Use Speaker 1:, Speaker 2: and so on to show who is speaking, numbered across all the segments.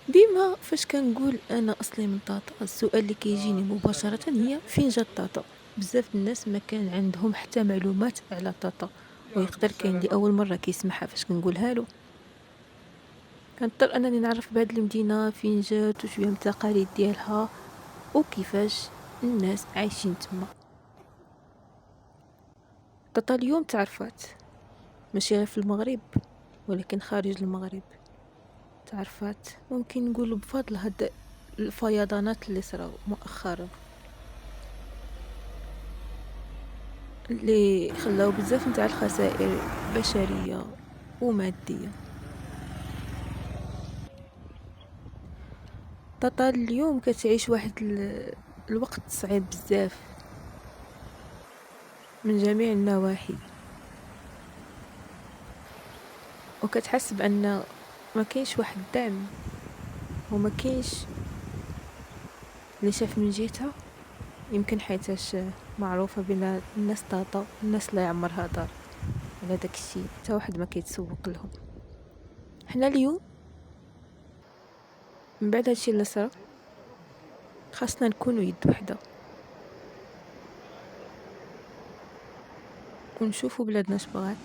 Speaker 1: ديما فاش كنقول انا اصلي من طاطا، السؤال اللي كيجيني مباشره هي فين جات طاطا. بزاف الناس ما كان عندهم حتى معلومات على طاطا، ويقدر كاين اللي اول مره كيسمعها فاش كنقولها له. كنضطر انني نعرف بهاد المدينه فين جات وشويه من التقاليد ديالها وكيفاش الناس عايشين تما. طاطا اليوم تعرفات ماشي غير في المغرب ولكن خارج المغرب. تعرفات ممكن نقول بفضل هاد الفيضانات اللي صراو مؤخرا، اللي خلاو بزاف نتاع الخسائر بشرية ومادية. طاطا اليوم كتعيش واحد الوقت صعيب بزاف من جميع النواحي، وكتحس بأن ما كاينش واحد الدعم وما كاينش اللي شاف من جهتها. يمكن حيتاش معروفة بين الناس طاطا الناس لا يعمرها دار، على داك الشيء حتى واحد ما كيتسوق لهم. حنا اليوم من بعد هادشي اللي صرا خاصنا نكونوا يد وحده ونشوفوا بلادنا شبغات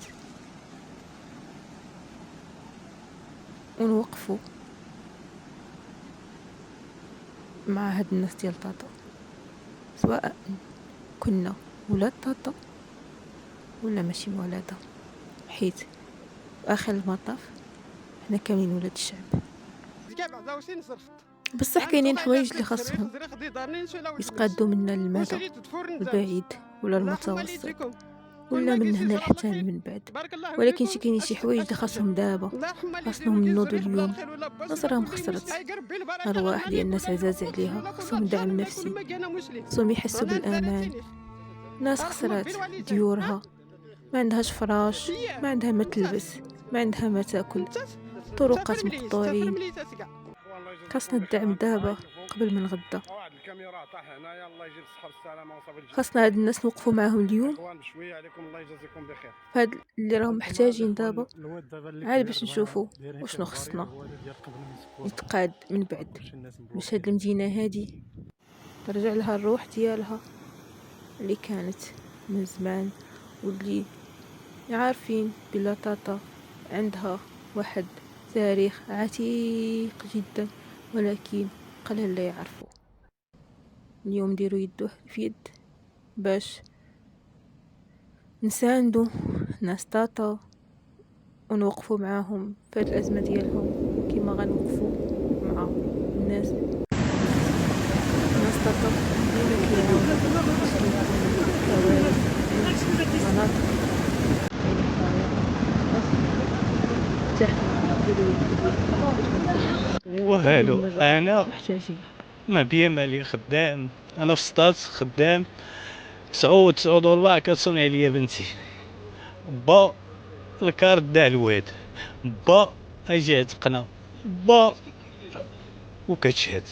Speaker 1: ونوقفوا مع هاد الناس ديال طاطا، سواء كنا ولاد طاطا ولا ماشي ولادها، حيت في اخر المطاف حنا كاملين ولاد الشعب. بصح كاينين حوايج اللي خاصهم يتقادوا منا للمدى البعيد ولا المتوسط ولا من هنا لحتى من بعد، ولكن كاينين شي حوايج اللي خاصهم دابا. خاصهم نوضوا اليوم. ناس راهم خسرت ارواح ديال الناس عزاز عليها، خاصهم دعم نفسي، خاصهم يحسوا بالامان. ناس خسرت ديورها، ما عندهاش فراش، ما عندها ما تلبس، ما عندها ما تاكل، طرقات مقطوعين. خاصنا الدعم دابا قبل من غدا. خاصنا هاد الناس نوقفوا معاهم اليوم فهاد اللي راهم محتاجين دابا، عاد باش نشوفوا وشنو خصنا يتقاد من بعد، باش هاد المدينه هادي ترجع لها الروح ديالها اللي كانت من زمان، واللي عارفين بلا طاطا عندها واحد تاريخ عتيق جدا، ولكن قليل اللي يعرفوا. اليوم ديروا يد في يد باش نساندو ناس طاطا ونوقفوا معاهم في هاد الازمه ديالهم كيما غنوقفوا مع الناس. ناس طاطا ديما كيعاونوا كوارث مناطق يعني
Speaker 2: وهالو انا
Speaker 1: محتاجين.
Speaker 2: ما بيا مالي خدام، انا في سطات خدام. سعود والله كتصوني عليا بنتي با الكار دا الواد با اجي عتقنا با وكتشهد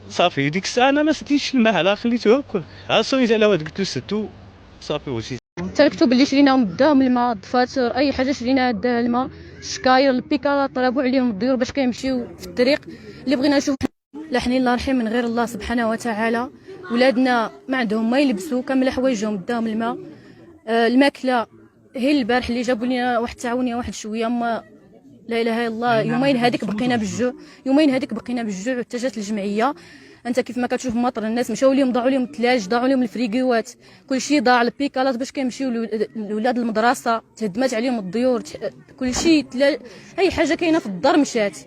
Speaker 2: صافي. ديك الساعه انا ما سديتش الماء، لا خليته هكا عصيت على واد قلت له سدو صافي وجيت.
Speaker 3: تركتو باللي شريناهم بداهم الماء، الدفاتر اي حاجه شريناها داها الماء، الشكاير البيكالات طلبوا عليهم الديور باش كيمشيو في الطريق. اللي بغينا نشوف لاحنين الله رحيم من غير الله سبحانه وتعالى. ولادنا ما عندهم ما يلبسوا، كامل حوايجهم داهم الماء. الماكله هي البارح اللي جابوا لنا واحد التعاونيه واحد شويه، ما لا اله الا الله. يومين هذيك بقينا بالجوع، يومين هذيك بقينا بالجوع حتى جات الجمعيه. انت كيف ما كتشوف مطر، الناس مشاو لهم ضاعوا لهم الثلاج، ضاعوا لهم الفريكيوات، كلشي ضاع. البيكالات باش كيمشيو الاولاد المدرسه تهدمات عليهم الديور، كلشي اي حاجه كاينه في الدار مشات.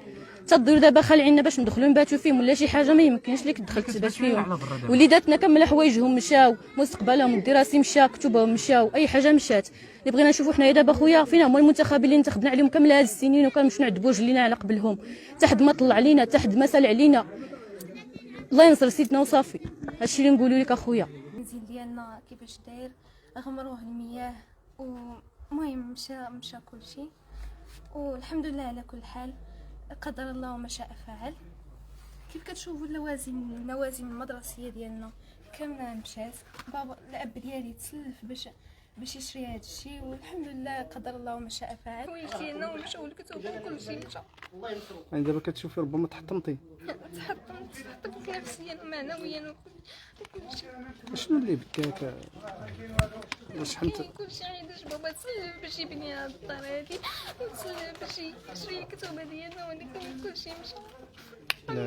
Speaker 3: حتى الديور دابا خالعين باش ندخلوا نباتوا فيهم ولا شي حاجه، ما يمكنش ليك تدخل تبات فيهم. وليداتنا كامل حوايجهم مشاو، مستقبلهم الدراسي مشى، كتبهم مشاو، اي حاجه مشات. اللي بغينا نشوفوا حنايا دابا خويا فينا هما المنتخبين اللي انتخبنا عليهم كامل هاد السنين، وكنمشيو نعذبوا جلينا على قبلهم، حتى حد ما طلع علينا، حتى حد ما سال علينا. الله ينصر سيدنا وصافي. هادشي اللي نقولوا لك اخويا.
Speaker 4: المنزل ديالنا كيفاش داير، غمروه المياه ومهم مشى كلشي، والحمد لله على كل حال، قدر الله وما شاء فعل. كيف كتشوفوا اللوازم المدرسيه ديالنا كامله مشات. بابا الاب ديالي تسلف باش يشري هذا الشيء، والحمد لله قدر الله وما شاء فعل. حوايج ديالنا ومشاو الكتب وكلشي مشى.
Speaker 5: يعني دابا كتشوفي ربما تحطمتي.
Speaker 4: تحطمت نفسيا ومعنويا وكلشي.
Speaker 5: شنو اللي بكاك؟ شحال
Speaker 4: كلشي علاش بابا تسلف باش يبني هاد الدار هادي، وتسلف باش يشري الكتب ديالنا، ولكن كلشي مشى. الحمد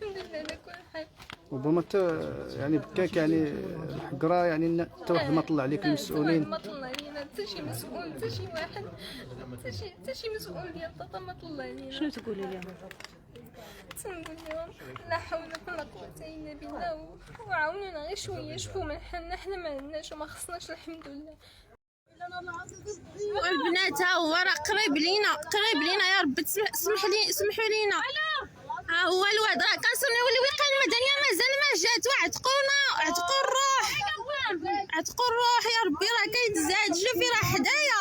Speaker 4: لله على كل حال.
Speaker 5: ربما يعني بكاك يعني الحقره، يعني حتى واحد ما طلع عليك المسؤولين.
Speaker 4: ما طلع علينا حتى شي مسؤول، حتى شي واحد، حتى شي مسؤول ديال طاطا ما طلع علينا.
Speaker 1: شنو تقولي لهم؟
Speaker 4: تنقول لهم لا حول ولا قوة الا بالله، وعاونونا غير شويه، شوفوا من حالنا حنا ما عندناش وما خصناش الحمد لله.
Speaker 6: والبنات ها هو راه قريب لينا يا ربي سمحوا لينا. ها هو الواد راه كنصونيو الوقايه المدنيه مازال ما جات، وعتقونا عتقوا الروح يا ربي، راه كيتزاد. شوفي راه حدايا